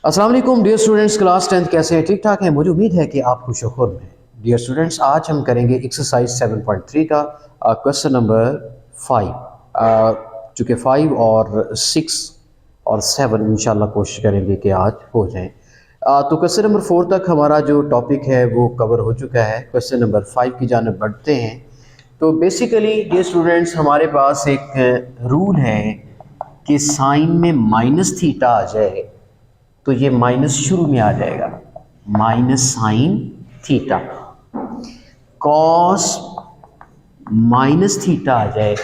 अस्सलाम वालेकुम dear students, class 10th कैसे हैं? ठीक ठाक हैं? मुझे उम्मीद है कि आप खुश खुर में। डियर स्टूडेंट्स, आज हम करेंगे एक्सरसाइज 7.3 का क्वेश्चन नंबर 5। चूँकि 5 और 6 और 7 इंशाल्लाह कोशिश करेंगे कि आज हो जाएं। तो क्वेश्चन नंबर 4 तक हमारा जो टॉपिक है वो कवर हो चुका है। क्वेश्चन नंबर 5 की जानिब बढ़ते हैं। तो बेसिकली डियर स्टूडेंट्स, हमारे पास एक रूल है कि साइन में माइनस थीटा आ जाए तो ये माइनस शुरू में आ जाएगा, minus sine theta. Cos minus theta आ जाए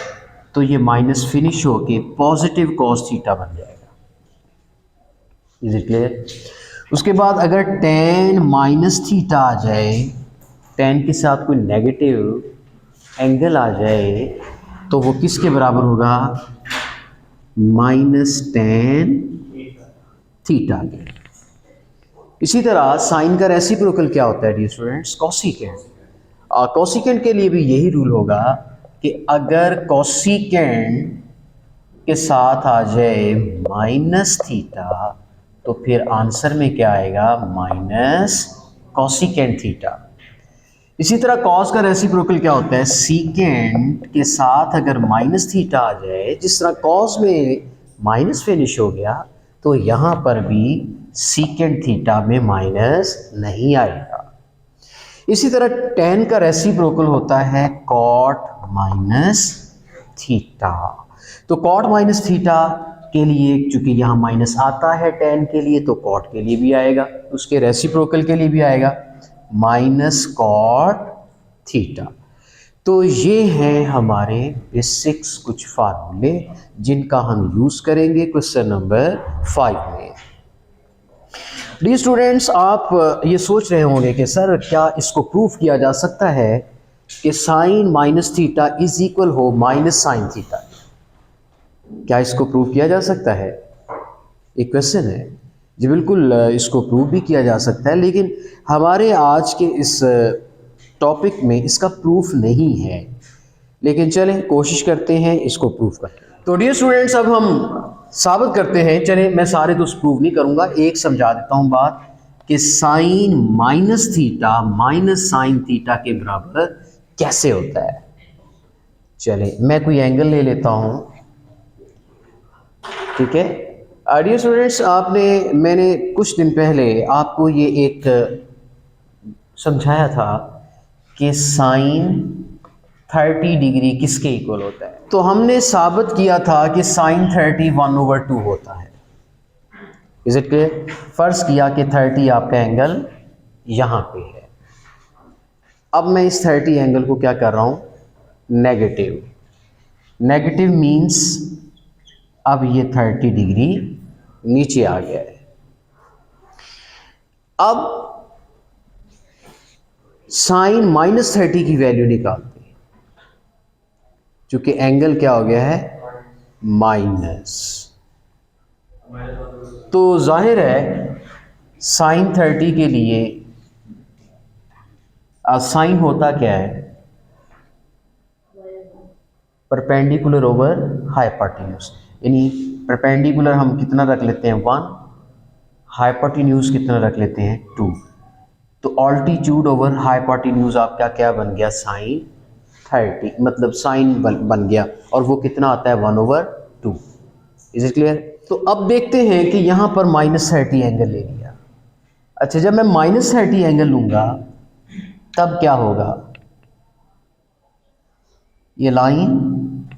तो ये माइनस फिनिश होके पॉजिटिव कॉस थीटा बन जाएगा। Is it clear? उसके बाद अगर टेन माइनस थीटा आ जाए, टेन के साथ कोई नेगेटिव एंगल आ जाए तो वो किसके बराबर होगा? माइनस टेन थीटा के। इसी तरह साइन का रेसिप्रोकल क्या होता है डियर स्टूडेंट्स? कोसिकेंट। कोसिकेंट के लिए भी यही रूल होगा कि अगर कोसिकेंट के साथ आ जाए माइनस थीटा तो फिर आंसर में क्या आएगा? Minus cosecant theta. इसी तरह कॉस का रेसिप्रोकल क्या होता है? सीकेंट के साथ अगर माइनस थीटा आ जाए, जिस तरह कॉस में माइनस फिनिश हो गया तो यहाँ पर भी सीकेंट थीटा में माइनस नहीं आएगा। इसी तरह टेन का रेसिप्रोकल होता है कॉट माइनस थीटा। तो कॉट माइनस थीटा के लिए चूंकि यहाँ माइनस आता है टेन के लिए, तो कॉट के लिए भी आएगा, उसके रेसिप्रोकल के लिए भी आएगा माइनस कॉट थीटा। तो ये हैं हमारे बेसिक्स कुछ फार्मूले जिनका हम यूज़ करेंगे क्वेश्चन नंबर 5 में। डियर स्टूडेंट्स, आप ये सोच रहे होंगे कि सर क्या इसको प्रूफ किया जा सकता है कि sine minus theta is equal हो माइनस साइन थीटा? क्या इसको प्रूफ किया जा सकता है? एक क्वेश्चन है जी। बिल्कुल इसको प्रूफ भी किया जा सकता है, लेकिन हमारे आज के इस टॉपिक में इसका प्रूफ नहीं है, लेकिन चलें कोशिश करते हैं इसको प्रूफ करने। तो डियर स्टूडेंट्स, अब हम साबित करते हैं। चलें, मैं सारे तो प्रूफ नहीं करूंगा, एक समझा देता हूं बात कि sine minus theta minus sine theta के बराबर कैसे होता है। चलें, मैं कोई एंगल ले लेता हूं, ठीक है। डियर स्टूडेंट्स, मैंने कुछ दिन पहले आपको ये एक समझाया था कि साइन 30 डिग्री किसके इक्वल होता है। तो हमने साबित किया था कि साइन 30 1/2 होता है। Is it clear? फर्ज किया कि 30 आपका एंगल यहाँ पे है। अब मैं इस 30 एंगल को क्या कर रहा हूँ? नेगेटिव। नेगेटिव मीन्स अब ये 30 डिग्री नीचे आ गया है। अब साइन माइनस 30 की वैल्यू निकालते हैं, क्योंकि एंगल क्या हो गया है? माइनस। तो जाहिर है साइन 30 के लिए साइन होता क्या है? Perpendicular over hypotenuse. यानी परपेंडिकुलर हम कितना रख लेते हैं? 1, हाइपोटेन्यूज कितना रख लेते हैं? 2। तो ऑल्टीट्यूड ओवर हाइपोटेन्यूज आपका क्या बन गया? साइन 30, मतलब साइन बन गया, और वो कितना आता है? 1/2। Is it clear? तो अब देखते हैं कि यहाँ पर माइनस 30 एंगल ले लिया। अच्छा, जब मैं माइनस 30 एंगल लूँगा तब क्या होगा? ये लाइन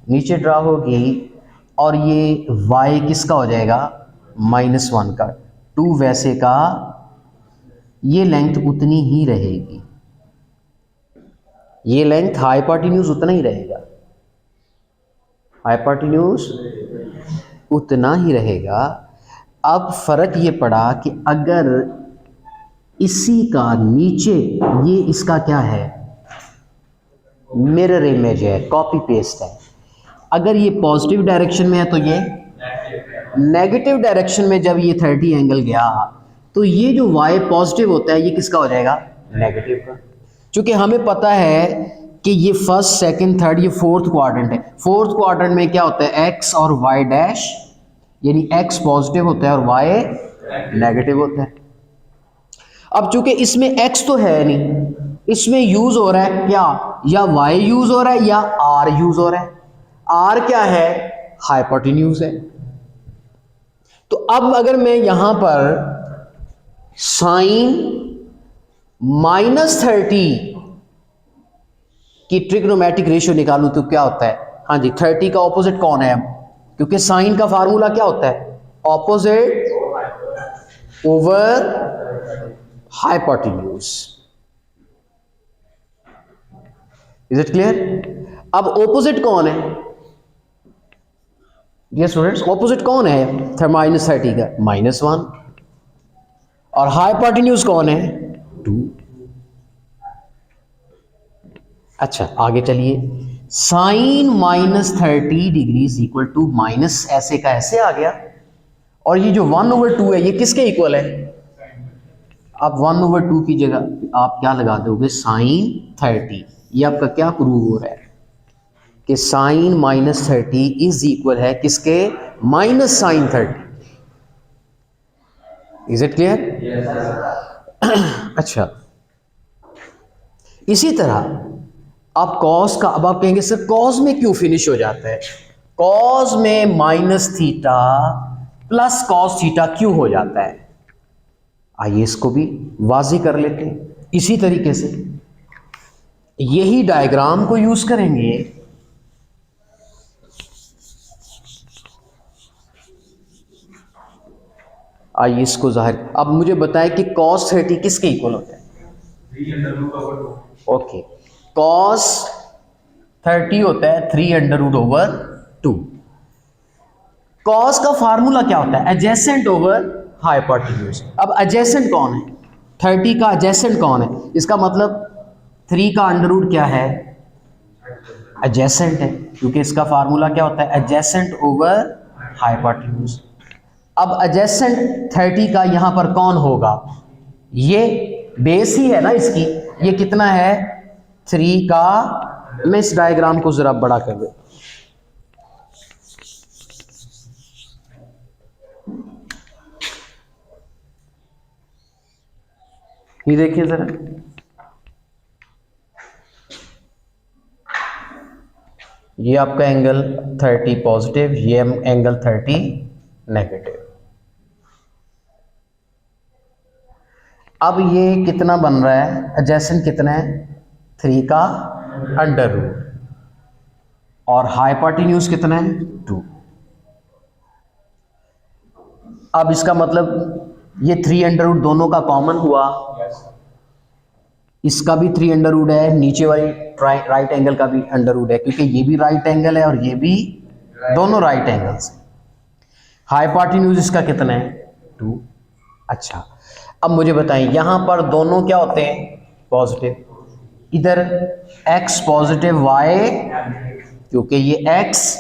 नीचे ड्रा होगी और ये y किसका हो जाएगा? -1 का। 2 वैसे का, ये लेंथ उतनी ही रहेगी, ये लेंथ हाइपोटेन्यूज उतना ही रहेगा, हाइपोटेन्यूज उतना ही रहेगा। अब फर्क ये पड़ा कि अगर इसी का नीचे ये इसका क्या है? मिरर इमेज है, कॉपी पेस्ट है। अगर ये पॉजिटिव डायरेक्शन में है तो ये नेगेटिव डायरेक्शन में जब ये 30 एंगल गया तो ये जो y पॉजिटिव होता है ये किसका हो जाएगा? नेगेटिव का। क्योंकि हमें पता है कि ये फर्स्ट, सेकंड, थर्ड, ये फोर्थ क्वाड्रेंट है। फोर्थ क्वाड्रेंट में क्या होता है? x और y डैश, यानी x पॉजिटिव होता है और y नेगेटिव होता है। अब चूंकि इसमें x तो है नहीं, इसमें यूज हो रहा है क्या, या y यूज हो रहा है या r यूज हो रहा है। r क्या है, हाइपोटेन्यूज है। तो अब अगर मैं यहां पर साइन -30 की ट्रिग्नोमेट्रिक रेशियो निकालूं तो क्या होता है, हाँ जी 30 का ऑपोजिट कौन है, अब क्योंकि साइन का फार्मूला क्या होता है, opposite over hypotenuse. Is it clear. अब ऑपोजिट कौन है, ये स्टूडेंट्स ऑपोजिट कौन है -30 का, -1, और हाइपोटेन्यूज कौन है, 2। अच्छा आगे चलिए, sine -30 degree equal to minus ऐसे का ऐसे आ गया, और ये जो 1/2 है ये किसके इक्वल है। अब 1/2 की जगह आप क्या लगा दोगे, साइन 30। ये आपका क्या प्रूव हो रहा है कि साइन -30 इज इक्वल है किसके, minus sine 30। Is it clear. अच्छा इसी तरह आप कॉस का, अब आप कहेंगे सर कॉस में क्यों फिनिश हो जाता है, कॉस में -θ प्लस cos θ क्यों हो जाता है। आइए इसको भी वाज़ी कर लेते हैं। इसी तरीके से यही डायग्राम को यूज करेंगे, आइए इसको जाहिर, अब मुझे बताएं कि cos 30 किसके इक्वल होता है। ओके, cos 30 होता है 3√/2। cos का फार्मूला क्या होता है, एडजेसेंट ओवर हाइपोटेन्यूज। अब एडजेसेंट कौन है, 30 का एडजेसेंट कौन है, इसका मतलब 3 का अंडर क्या है, एडजेसेंट है, क्योंकि इसका फार्मूला क्या होता है, एडजेसेंट ओवर हाइपोटेन्यूज। अब एडजेसेंट 30 का यहां पर कौन होगा, ये बेस ही है ना इसकी, ये कितना है 3 का, मैं इस डायग्राम को जरा बड़ा कर देता हूं। ये देखिए जरा, ये आपका एंगल 30 पॉजिटिव, ये एंगल 30 नेगेटिव। अब ये कितना बन रहा है, एडजेसेंट कितना है 3 का अंडर रूट, और हाइपोटेन्यूज कितना है 2। अब इसका मतलब ये 3 दोनों का कॉमन हुआ, इसका भी 3 है, नीचे वाली राइट एंगल का भी अंडर है, क्योंकि ये भी राइट एंगल है और ये भी, दोनों राइट एंगल्स। हाइपोटेन्यूज इसका कितना है 2। अच्छा अब मुझे बताएं, यहां पर दोनों क्या होते हैं, पॉजिटिव, इधर x पॉजिटिव y, क्योंकि ये x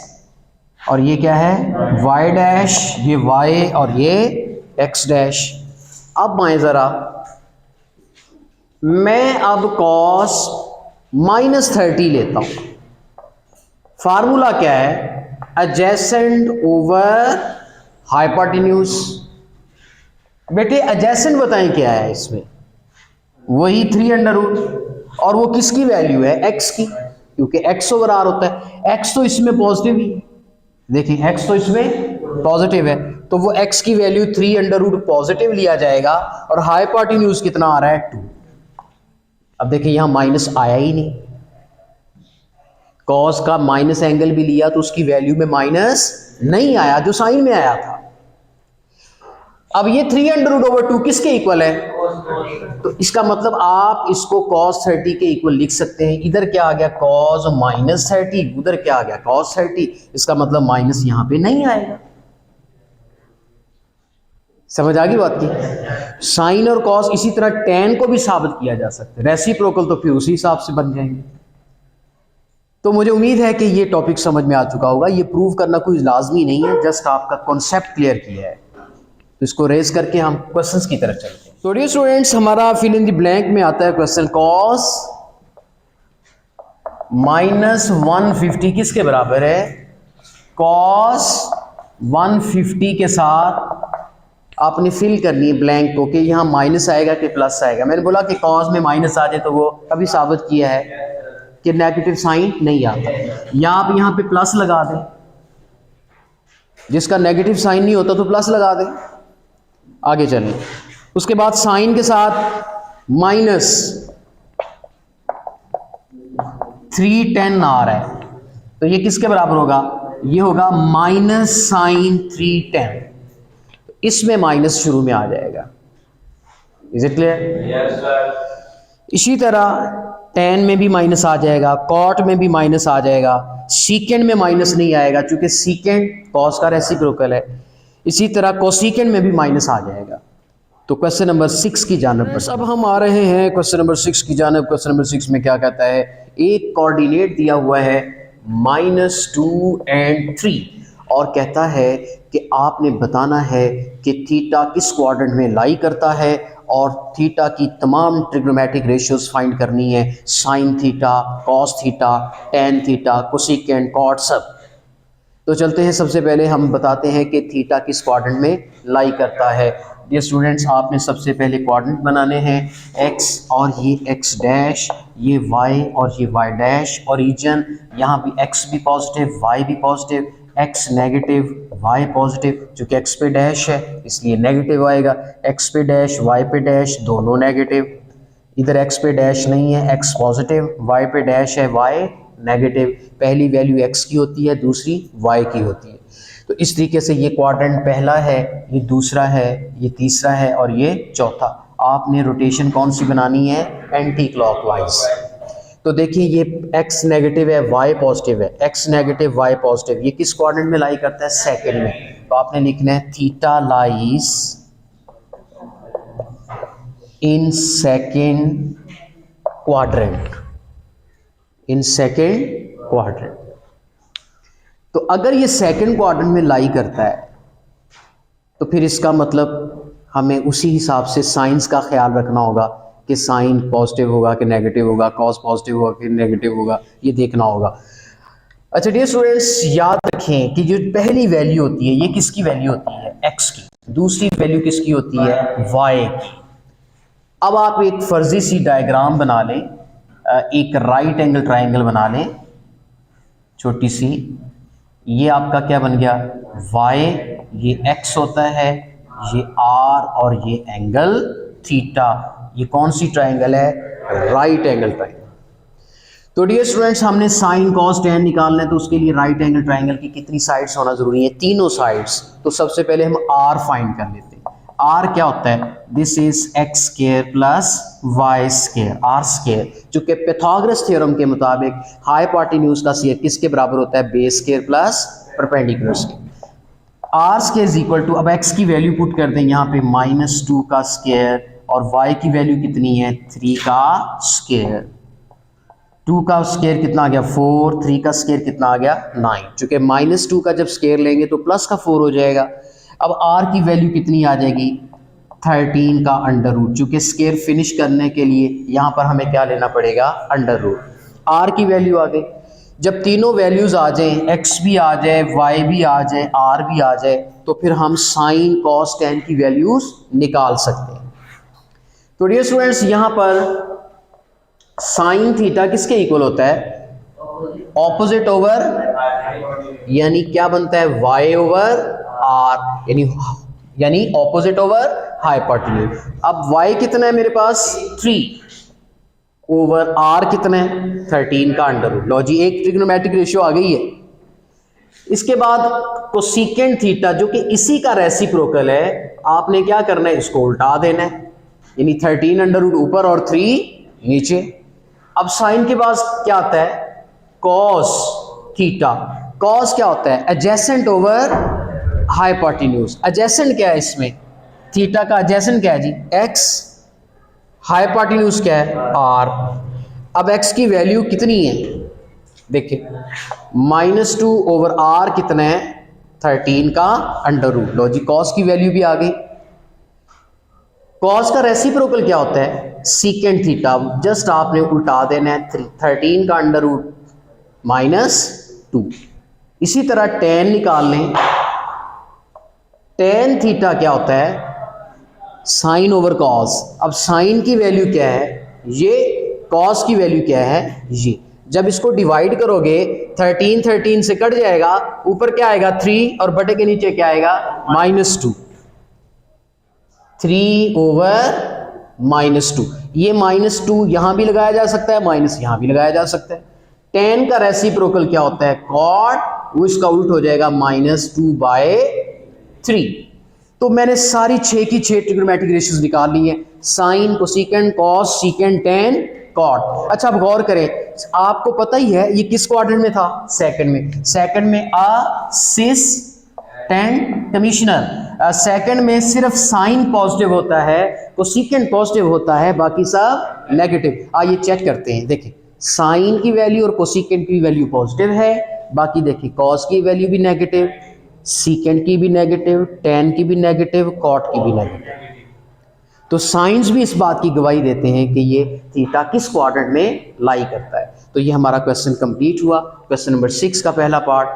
और ये क्या है y डैश, ये y और ये x डैश। अब मैं जरा, मैं अब cos -30 लेता हूं, फार्मूला क्या है, एडजेसेंट ओवर हाइपोटेन्यूज। बेटे एडजेसेंट बताएं क्या है इसमें, वही 3√, और वो किसकी वैल्यू है, x की, क्योंकि x/r होता है, x तो इसमें पॉजिटिव ही, देखिए x तो इसमें पॉजिटिव है, तो वो x की वैल्यू 3√, पॉजिटिव लिया जाएगा, और हाइपोटेन्यूज कितना आ रहा है 2। अब देखिए यहां माइनस आया ही नहीं, कॉस का माइनस एंगल भी लिया तो उसकी वैल्यू में माइनस नहीं आया जो साइन में आया था। अब ये 3√/2 किसके इक्वल है, तो इसका मतलब आप इसको cos 30 के इक्वल लिख सकते हैं। इधर क्या आ गया cos -30, उधर क्या आ गया cos 30, इसका मतलब माइनस यहां पे नहीं आएगा। समझ आ गई बात की। साइन और कॉस, इसी तरह tan को भी साबित किया जा सकता है, रेसिप्रोकल तो फिर उसी हिसाब से बन जाएंगे। तो मुझे उम्मीद है कि ये टॉपिक समझ में आ चुका होगा। ये प्रूव करना कोई लाजमी नहीं है, जस्ट आपका कॉन्सेप्ट क्लियर किया है। तो इसको रेज करके हम क्वेश्चंस की तरफ चलते हैं। तो डियर स्टूडेंट्स, हमारा फिल इन द ब्लैंक में आता है क्वेश्चन, cos -150 किसके बराबर है, cos 150 के साथ आपने फिल करनी है ब्लैंक को कि यहाँ माइनस आएगा कि प्लस आएगा। मैंने बोला कि कॉस में माइनस आ जाए तो वो कभी साबित किया है कि नेगेटिव साइन नहीं आता, या आप यहाँ पे प्लस लगा दें, जिसका नेगेटिव साइन नहीं होता तो प्लस लगा दें। आगे चलें, उसके बाद साइन के साथ माइनस 310 आ रहा है, तो ये किसके बराबर होगा? ये होगा माइनस साइन 310। इसमें माइनस शुरू में आ जाएगा। Is it clear? Yes sir. इसी तरह tan में भी माइनस आ जाएगा, cot में भी माइनस आ जाएगा, सीकेंड में माइनस नहीं आएगा क्योंकि सीकेंड कॉस का रेसिप्रोकल है। इसी तरह कोसिकेंड में भी माइनस आ जाएगा। तो क्वेश्चन नंबर 6 की जानब पर अब हम आ रहे हैं क्वेश्चन नंबर 6 की जानब। क्वेश्चन नंबर 6 में क्या कहता है? एक कोऑर्डिनेट दिया हुआ है -2 and 3 और कहता है कि आपने बताना है कि थीटा किस क्वाड्रेंट में लाई करता है और थीटा की तमाम ट्रिग्नोमेट्रिक रेशियोज फाइंड करनी है, sine theta, cos theta, tan theta, cosecant, cot सब। तो चलते हैं, सबसे पहले हम बताते हैं कि थीटा किस क्वाड्रेंट में लाई करता है। डियर स्टूडेंट्स, आपने सबसे पहले क्वाड्रेंट बनाने हैं, एक्स और ये एक्स डैश, ये वाई और ये वाई डैश, ओरिजिन यहाँ भी एक्स भी पॉजिटिव वाई भी positive, x negative y positive, चूँकि एक्स पे डैश है इसलिए नेगेटिव आएगा, एक्स पे डैश वाई पे डैश दोनों नेगेटिव, इधर एक्स पे डैश नहीं है एक्स पॉजिटिव, वाई पे डैश है वाई नेगेटिव। पहली वैल्यू एक्स की होती है, दूसरी वाई की होती है। तो इस तरीके से ये क्वाड्रेंट पहला है, ये दूसरा है, ये तीसरा है और ये चौथा। आपने रोटेशन कौन सी बनानी है? Anti clockwise. तो देखिए ये x नेगेटिव है y पॉजिटिव है, x नेगेटिव y पॉजिटिव, ये किस क्वाड्रेंट में लाई करता है? सेकंड में। तो आपने लिखना है theta lies in second quadrant, in second quadrant. तो अगर ये सेकंड क्वाड्रेंट में लाई करता है तो फिर इसका मतलब हमें उसी हिसाब से साइंस का ख्याल रखना होगा कि साइन पॉजिटिव होगा कि नेगेटिव होगा, कॉस पॉजिटिव होगा कि नेगेटिव होगा, ये देखना होगा। अच्छा डियर स्टूडेंट्स, याद रखें कि जो पहली वैल्यू होती है ये किसकी वैल्यू होती है? एक्स की। दूसरी वैल्यू किसकी होती है? वाई की। अब आप एक फर्जी सी डायग्राम बना लें, एक राइट एंगल ट्राइंगल बना लें छोटी सी। ये आपका क्या बन गया? वाई, ये एक्स होता है, ये आर और ये एंगल थीटा। ये कौन सी ट्राइंगल है? Right angle triangle. तो डियर स्टूडेंट्स, हमने साइन कॉस टेन निकालना है तो उसके लिए राइट एंगल ट्राइंगल की कितनी साइड्स होना जरूरी है? तीनों साइड्स। तो सबसे पहले हम आर फाइंड कर लेते हैं। आर क्या होता है? This is x square plus y square, r square. चूंकि पाइथागोरस थ्योरम के मुताबिक हाइपोटेन्यूज का स्क्वायर किसके बराबर होता है? Base square plus perpendicular square. R square is equal to, अब एक्स की वैल्यू पुट कर दें यहाँ पे -2 का स्क्वायर और y की वैल्यू कितनी है? 3 का स्क्वायर। 2 का स्क्वायर कितना आ गया? 4। 3 का स्क्वायर कितना आ गया? 9। चूंकि -2 का जब स्क्वायर लेंगे तो प्लस का 4 हो जाएगा। अब r की वैल्यू कितनी आ जाएगी? 13 का अंडर रूट। चूंकि स्क्वायर फिनिश करने के लिए यहाँ पर हमें क्या लेना पड़ेगा? Under root. r की वैल्यू आ गई। जब तीनों वैल्यूज आ जाएं, x भी आ जाए, y भी आ जाए, r भी आ जाए, तो फिर हम साइन कॉस टेन की वैल्यूज निकाल सकते हैं। तो डियर स्टूडेंट्स, यहां पर साइन थीटा किसके इक्वल होता है? ऑपोजिट ओवर, यानी क्या बनता है? y ओवर r, यानी ऑपोजिट ओवर हाइपोटेन्यूज। अब y कितना है मेरे पास? 3 ओवर r कितना है? 13 का अंडर रूट। लो जी, एक ट्रिग्नोमेट्रिक रेशियो आ गई है। इसके बाद कोसिकेंड थीटा जो कि इसी का रेसिप्रोकल है, आपने क्या करना है? इसको उल्टा देना है, यानी 13 अंडर रूट ऊपर और 3 नीचे। अब साइन के बाद क्या आता है? Cos theta. कॉस क्या होता है? Adjacent over hypotenuse. एडजेसेंट क्या है इसमें? थीटा का एडजेसेंट क्या है जी? एक्स। हाइपोटेन्यूज क्या है? आर। अब एक्स की वैल्यू कितनी है? देखिए -2 ओवर आर कितना है? 13 का अंडर रूट। लो जी, कॉस की वैल्यू भी आ गई। कॉस का रेसिप्रोकल क्या होता है? Secant theta. जस्ट आपने उल्टा देना है, 13 का अंडर रूट -2। इसी तरह टेन निकाल लें। टेन थीटा क्या होता है? Sine over cos. अब साइन की वैल्यू क्या है ये, कॉस की वैल्यू क्या है ये। जब इसको डिवाइड करोगे 13 से कट जाएगा, ऊपर क्या आएगा 3 और बटे के नीचे क्या आएगा -2, 3/-2। ये -2 यहां भी लगाया जा सकता है, माइनस यहां भी लगाया जा सकता है। tan का रेसिप्रोकल क्या होता है cot, वो इसका उल्ट हो जाएगा -2/3। तो मैंने सारी 6 की 6 ट्रिग्नोमेट्रिक रेशियोज निकाल ली है, sine, cosecant, cos, secant, tan, cot। अच्छा अब गौर करें, आपको पता ही है ये किस क्वाड्रेंट में था, सेकंड में। सेकंड में असिस्टेंट कमिश्नर। सेकंड में सिर्फ साइन पॉजिटिव होता है, कोसेकेंट पॉजिटिव होता है, बाकी सब नेगेटिव। आइए चेक करते हैं। देखिए साइन की वैल्यू और कोसेकेंट की वैल्यू पॉजिटिव है, बाकी देखिए कॉस की वैल्यू भी नेगेटिव, सीकेंट की भी नेगेटिव, tan की भी नेगेटिव, कॉट की भी नेगेटिव। तो साइंस भी इस बात की गवाही देते हैं कि ये थीटा किस क्वाड्रेंट में लाई करता है। तो ये हमारा क्वेश्चन कंप्लीट हुआ, क्वेश्चन नंबर 6 का पहला पार्ट।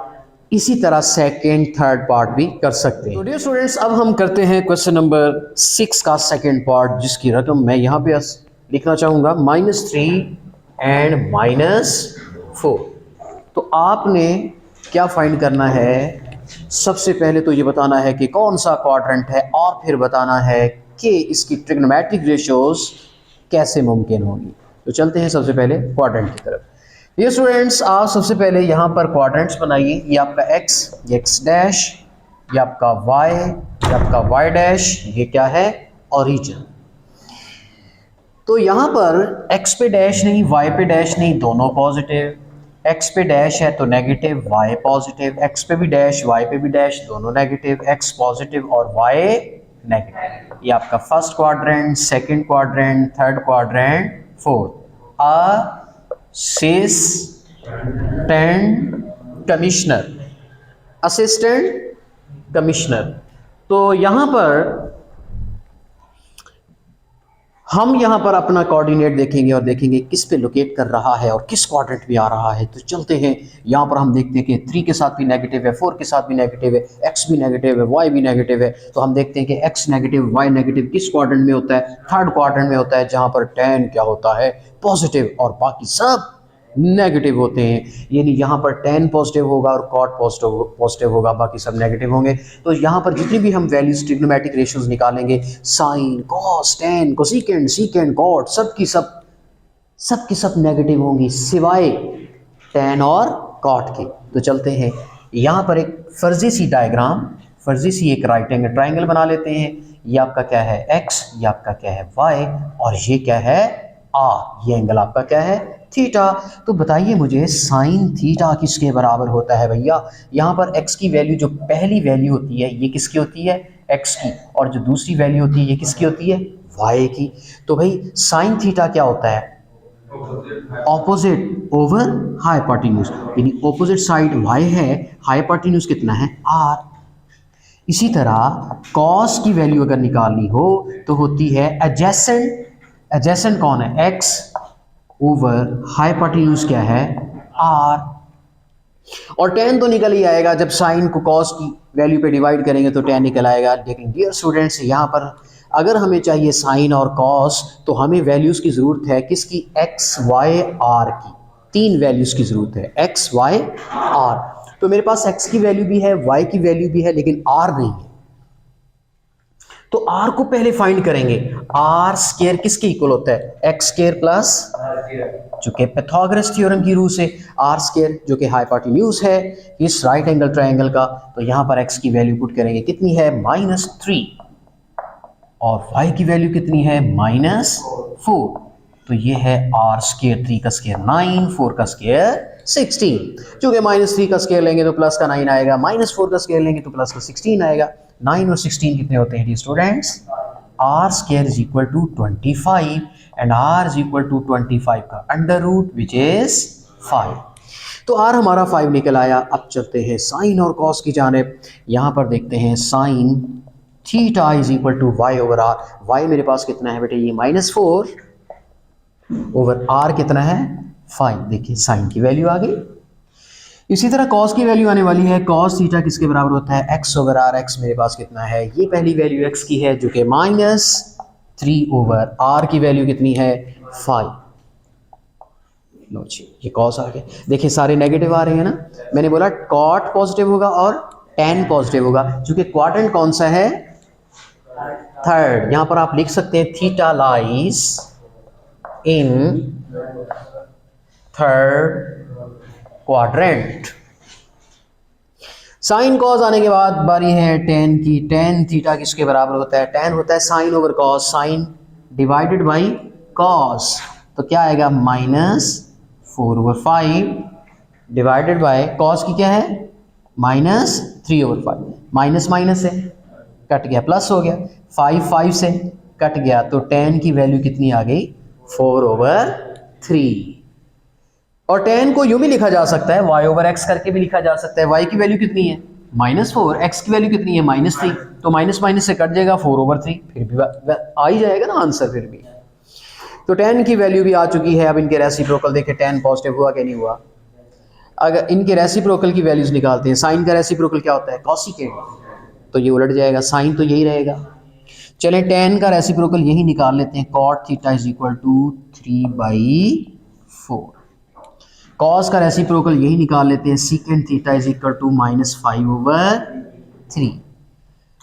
इसी तरह सेकंड थर्ड पार्ट भी कर सकते हैं। तो डियर स्टूडेंट्स अब हम करते हैं क्वेश्चन नंबर 6 का सेकंड पार्ट, जिसकी रकम मैं यहाँ पे लिखना चाहूँगा -3 एंड -4। तो आपने क्या फाइंड करना है, सबसे पहले तो ये बताना है कि कौन सा क्वाड्रेंट है और फिर बताना है कि इसकी ट्रिग्नोमेट्रिक रेशियोज कैसे मुमकिन होंगी। तो चलते हैं सबसे पहले क्वाड्रेंट की तरफ। ये स्टूडेंट्स आप सबसे पहले यहाँ पर क्वाड्रेंट्स बनाइए। ये आपका x, ये x डैश, ये आपका y, ये आपका y डैश, ये क्या है ओरिजिन। तो यहाँ पर x पे डैश नहीं, y पे डैश नहीं, दोनों पॉजिटिव। x पे डैश है तो नेगेटिव, y पॉजिटिव, x पे भी डैश, y पे भी डैश, दोनों नेगेटिव, x पॉजिटिव और y नेगेटिव। ये आपका first quadrant, second quadrant, third quadrant, fourth. Assistant commissioner, assistant commissioner. तो यहाँ पर हम यहाँ पर अपना कोऑर्डिनेट देखेंगे और देखेंगे किस पे लोकेट कर रहा है और किस क्वाड्रेंट में आ रहा है। तो चलते हैं, यहाँ पर हम देखते हैं कि 3 के साथ भी नेगेटिव है, 4 के साथ भी नेगेटिव है, x भी नेगेटिव है, y भी नेगेटिव है। तो हम देखते हैं कि x नेगेटिव, y नेगेटिव किस क्वाड्रेंट में होता है, थर्ड क्वाड्रेंट में होता है, जहाँ पर tan क्या होता है पॉजिटिव और बाकी सब नेगेटिव होते हैं। यानी यहाँ पर tan पॉजिटिव होगा और cot पॉजिटिव होगा, बाकी सब नेगेटिव होंगे। तो यहाँ पर जितनी भी हम वैल्यूज ट्रिग्नोमेट्रिक रेशियोज निकालेंगे, sine, cos, tan, cosecant, secant, cot, सब की सब नेगेटिव होंगी सिवाय tan और cot के। तो चलते हैं यहाँ पर एक फर्जी सी डायग्राम, फर्जी सी एक राइट एंगल ट्राइंगल बना लेते हैं। ये आपका क्या है x, ये आपका क्या है y और ये क्या है r। ये एंगल आपका क्या है थीटा। तो बताइए मुझे साइन थीटा किसके बराबर होता है भैया। यहाँ पर x की वैल्यू जो पहली वैल्यू होती है ये किसकी होती है x की, और जो दूसरी वैल्यू होती है ये किसकी होती है y की। तो भाई साइन थीटा क्या होता है ऑपोजिट ओवर हाइपोटेन्यूज, यानी ऑपोजिट साइड y है, हाइपोटेन्यूज कितना है r। इसी तरह कॉस की वैल्यू अगर निकालनी हो तो होती है एडजेसेंट, एडजेसेंट कौन है x ओवर हाइपोटेन्यूज क्या है r। और tan तो निकल ही आएगा, जब साइन को कॉस की वैल्यू पे डिवाइड करेंगे तो tan निकल आएगा। लेकिन डियर स्टूडेंट्स यहाँ पर अगर हमें चाहिए साइन और कॉस तो हमें वैल्यूज की जरूरत है किसकी, x y r की। 3 वैल्यूज की जरूरत है x y r। तो मेरे पास x की वैल्यू भी है, y की वैल्यू भी है, लेकिन r नहीं है। तो r को पहले फाइंड करेंगे। r स्क्वायर किसके इक्वल होता है x स्क्वायर प्लस, जो कि पाइथागोरस थ्योरम की रूह से r स्क्वायर जो कि हाइपोटेन्यूज है इस राइट एंगल ट्रायंगल का। तो यहाँ पर x की वैल्यू पुट करेंगे, कितनी है -3, और y की वैल्यू कितनी है -4। तो ये है r स्क्वायर, 3 का स्क्वायर 9, 4 का स्क्वायर 16। चूंकि -3 का स्क्वायर लेंगे तो प्लस का 9 आएगा, -4 का स्क्वायर लेंगे तो प्लस का 16 आएगा। 9 और 16 कितने होते हैं students, r square is equal to 25 and r is equal to 25 का अंडर रूट विच इज 5। तो r हमारा 5 निकल आया। अब चलते हैं साइन और कॉस की जानिब। यहाँ पर देखते हैं sine theta is equal to y over r। y मेरे पास कितना है बेटे, ये -4 ओवर r कितना है 5। देखिए साइन की वैल्यू आ गई। इसी तरह कॉस की वैल्यू आने वाली है, कॉस थीटा किसके बराबर होता है, एक्स ओवर आर। एक्स मेरे पास कितना है, ये पहली वैल्यू एक्स की है जो कि -3 ओवर आर की वैल्यू कितनी है 5। लो जी, ये कॉस आ गया। देखिए सारे नेगेटिव आ रहे हैं ना, मैंने बोला कॉट पॉजिटिव होगा और टेन पॉजिटिव होगा, क्योंकि क्वाड्रेंट कौन सा है, थर्ड। यहां पर आप लिख सकते हैं theta lies in third quadrant. Sine cos आने के बाद बारी है टेन की। टेन थीटा किसके बराबर होता है, टेन होता है sine over cos, sine divided by cos, तो क्या आएगा -4/5 डिवाइडेड बाय कॉस की क्या है -3/5। माइनस माइनस से कट गया, प्लस हो गया, 5 से कट गया, तो टेन की वैल्यू कितनी आ गई 4/3। और टेन को यूं भी लिखा जा सकता है y/x करके भी लिखा जा सकता है। y की वैल्यू कितनी है -4, x की वैल्यू कितनी है -3, तो माइनस माइनस से कट जाएगा 4/3, फिर भी आ ही जाएगा ना आंसर फिर भी। तो टेन की वैल्यू भी आ चुकी है। अब इनके रेसिप्रोकल देखें, टेन पॉजिटिव हुआ कि नहीं हुआ। अगर इनके रेसिप्रोकल की वैल्यूज निकालते हैं, साइन का रेसिप्रोकल क्या होता है कोसिकेंट, तो ये उलट जाएगा, साइन तो यही रहेगा। चलें टेन का रेसिप्रोकल यही निकाल लेते हैं, cot theta is equal to 3/4। Cos का रेसिप्रोकल यही निकाल लेते हैं, secant theta is equal to -5/3।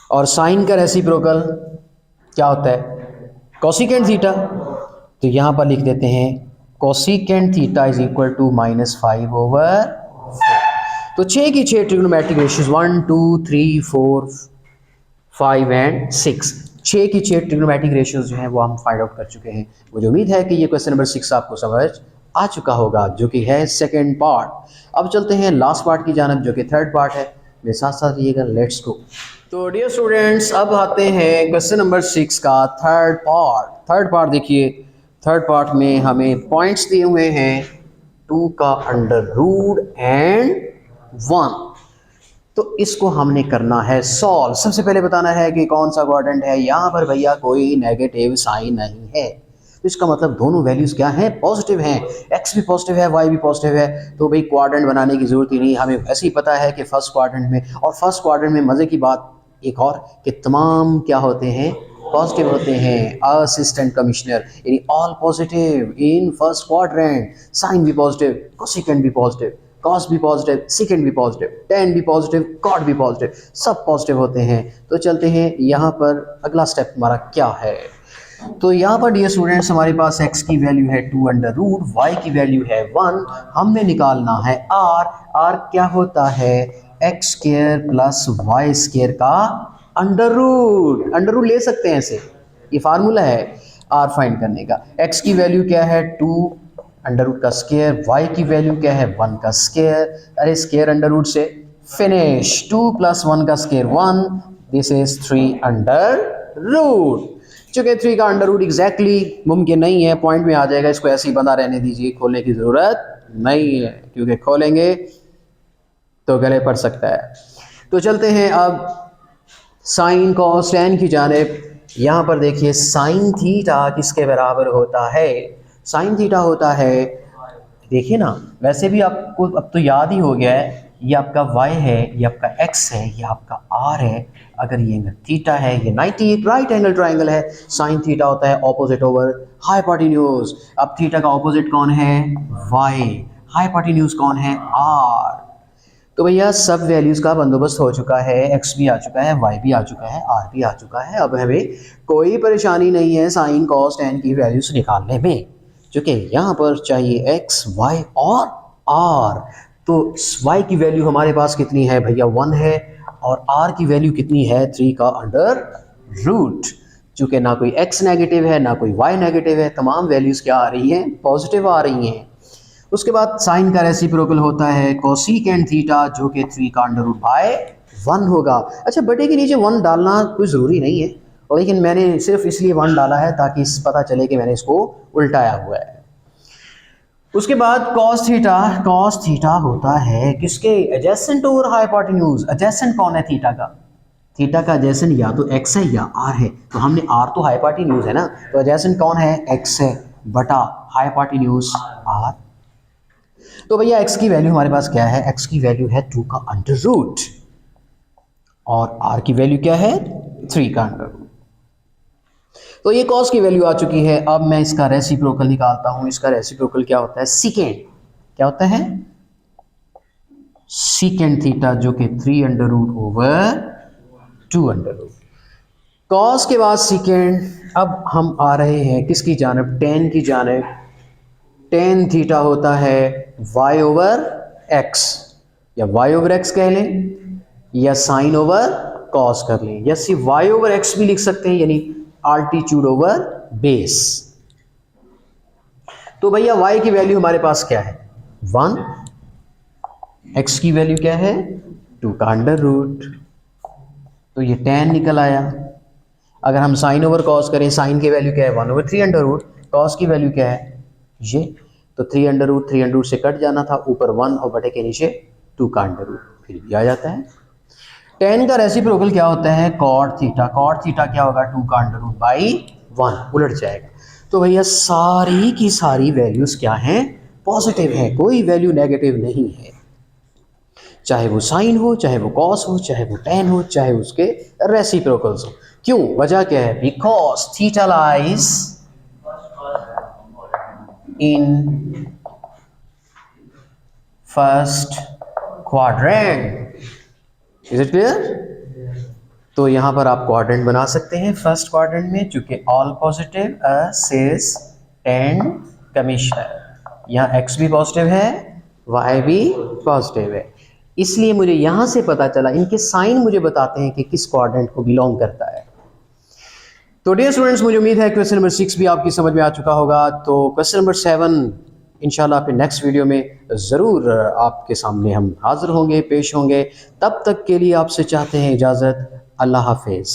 और साइन का रेसिप्रोकल क्या होता है कोसिकेंट थीटा, तो यहाँ पर लिख देते हैं cosecant theta is equal to -5/4। तो 6 की 6 ट्रिग्नोमेट्रिक रेशियोज 1 2 3 4 5 एंड 6, 6 की 6 ट्रिग्नोमेट्रिक रेशियोज जो हैं वो हम फाइंड आउट कर चुके हैं। मुझे उम्मीद है कि ये क्वेश्चन नंबर 6 आपको समझ आ चुका होगा, जो कि है सेकंड पार्ट। अब चलते हैं लास्ट पार्ट की जानब, जो कि थर्ड पार्ट है। मेरे साथ साथ रहिएगा, लेट्स गो। तो डियर स्टूडेंट्स, अब आते हैं क्वेश्चन नंबर 6 का थर्ड पार्ट। थर्ड पार्ट देखिए, थर्ड पार्ट में हमें पॉइंट्स दिए हुए हैं 2 का अंडर रूट एंड 1। तो इसको हमने करना है सॉल्व। सबसे पहले बताना है कि कौन सा क्वाड्रेंट है। यहाँ पर भैया कोई नेगेटिव साइन नहीं है, तो इसका मतलब दोनों वैल्यूज़ क्या हैं, पॉजिटिव हैं। एक्स भी पॉजिटिव है, वाई भी पॉजिटिव है, तो भाई क्वाड्रेंट बनाने की ज़रूरत ही नहीं। हमें वैसे ही पता है कि फर्स्ट क्वाड्रेंट में, और फर्स्ट क्वाड्रेंट में मज़े की बात एक और कि तमाम क्या होते हैं, पॉजिटिव होते हैं। असिस्टेंट कमिश्नर यानी all positive in first quadrant. Sine भी पॉजिटिव, कोसिकेंट भी पॉजिटिव, कॉस भी पॉजिटिव, सेकेंड भी पॉजिटिव, टेन भी पॉजिटिव, कॉट भी पॉजिटिव, सब पॉजिटिव होते हैं। तो चलते हैं यहाँ पर, अगला स्टेप हमारा क्या है। तो यहाँ पर डियर स्टूडेंट्स हमारे पास x की वैल्यू है 2 अंडर रूट, y की वैल्यू है 1। हमने निकालना है r। r क्या होता है, x square plus y square का अंडर रूट। अंडर रूट ले सकते हैं ऐसे, ये फार्मूला है r फाइंड करने का। x की वैल्यू क्या है 2 अंडर रूट का स्क्वायर, y की वैल्यू क्या है 1 का स्क्वायर। अरे स्क्वायर अंडर रूट से फिनिश, 2 + 1 का स्क्वायर 1, दिस इज 3 अंडर रूट। चूंकि 3 का अंडर रूट एग्जैक्टली मुमकिन नहीं है, पॉइंट में आ जाएगा, इसको ऐसे ही बंधा रहने दीजिए, खोलने की ज़रूरत नहीं है, क्योंकि खोलेंगे तो गले पड़ सकता है। तो चलते हैं अब साइन कॉस टेन की जानिब। यहाँ पर देखिए साइन थीटा किसके बराबर होता है, साइन थीटा होता है, देखिए ना, वैसे भी आपको अब तो याद ही हो गया है, ये आपका y है, ये आपका x है, ये आपका r है। अगर ये एंगल थीटा है, ये 90 राइट एंगल ट्राइंगल है। साइन थीटा होता है ऑपोजिट ओवर हाइपोटेन्यूज। अब थीटा का ऑपोजिट कौन है, y, हाइपोटेन्यूज कौन है, r। तो भैया सब वैल्यूज़ का बंदोबस्त हो चुका है, x भी आ चुका है, y भी आ चुका है, r भी आ चुका है। अब हमें कोई परेशानी नहीं है साइन कॉस टेन की वैल्यूज़ निकालने में, क्योंकि यहाँ पर चाहिए x, y और r। तो y की वैल्यू हमारे पास कितनी है भैया 1 है, और r की वैल्यू कितनी है 3 का अंडर रूट। चूँकि ना कोई x नेगेटिव है ना कोई y नेगेटिव है, तमाम वैल्यूज़ क्या आ रही हैं, पॉजिटिव आ रही हैं। उसके बाद साइन का रेसिप्रोकल होता है कोसिकेंट थीटा, जो कि 3 का अंडर रूट बाय 1 होगा। अच्छा, बटे के नीचे 1 डालना कोई ज़रूरी नहीं है, लेकिन मैंने सिर्फ इसलिए 1 डाला है ताकि पता चले कि मैंने इसको उल्टाया हुआ है। उसके बाद कॉस थीटा होता है किसके, एडजेसेंट ओवर हाइपोटेन्यूज। एडजेसेंट कौन है थीटा का, थीटा का एडजेसेंट या तो x है या r है। तो हमने r तो हाइपोटेन्यूज है ना, तो एडजेसेंट कौन है, x है बटा हाइपोटेन्यूज r। तो भैया x की वैल्यू हमारे पास क्या है, x की वैल्यू है 2 का अंडर रूट और r की वैल्यू क्या है 3 का अंडर रूट। तो ये cos की वैल्यू आ चुकी है। अब मैं इसका रेसिप्रोकल निकालता हूं। इसका रेसिप्रोकल क्या होता है, सीकेंड। क्या होता है, सीकेंड थीटा, जो कि 3 under root over 2 under root. Cos के बाद सीकेंड। अब हम आ रहे हैं किसकी जानब, टेन की जानब। टेन थीटा होता है y ओवर x, या y ओवर x कह लें या साइन ओवर कॉस कर लें, या सिर्फ y ओवर x भी लिख सकते हैं, यानी आल्टीट्यूड ओवर बेस। तो भैया y की वैल्यू हमारे पास क्या है 1, x की वैल्यू क्या है 2 का अंडर रूट, तो ये tan निकल आया। अगर हम साइन ओवर कॉस करें, साइन की वैल्यू क्या है 1 ओवर 3 अंडर रूट, कॉस की वैल्यू क्या है ये, तो 3 अंडर रूट से कट जाना था, ऊपर 1 और बटे के नीचे 2 का अंडर रूट, फिर भी आ जाता है। tan का रेसिप्रोकल क्या होता है cot थीटा। cot थीटा क्या होगा 2 का अंडर रूट बाई 1, उलट जाएगा। तो भैया सारी की सारी वैल्यूज क्या हैं, पॉजिटिव है, कोई वैल्यू नेगेटिव नहीं है, चाहे वो साइन हो, चाहे वो कॉस हो, चाहे वो tan हो, चाहे उसके रेसिप्रोकल्स हो। क्यों, वजह क्या है, because theta lies in first quadrant. Is it clear? तो यहां पर आप क्वाड्रेंट बना सकते हैं फर्स्ट क्वाड्रेंट में, चूंकि all positive sis and commissioner, यहाँ x भी पॉजिटिव है, y भी पॉजिटिव है, इसलिए मुझे यहां से पता चला, इनके साइन मुझे बताते हैं कि किस क्वाड्रेंट को बिलोंग करता है। तो डियर स्टूडेंट्स, मुझे उम्मीद है क्वेश्चन नंबर 6 भी आपकी समझ में आ चुका होगा। तो क्वेश्चन नंबर 7 इंशाल्लाह फिर नेक्स्ट वीडियो में ज़रूर आपके सामने हम हाजिर होंगे, पेश होंगे। तब तक के लिए आपसे चाहते हैं इजाज़त। अल्लाह हाफिज़।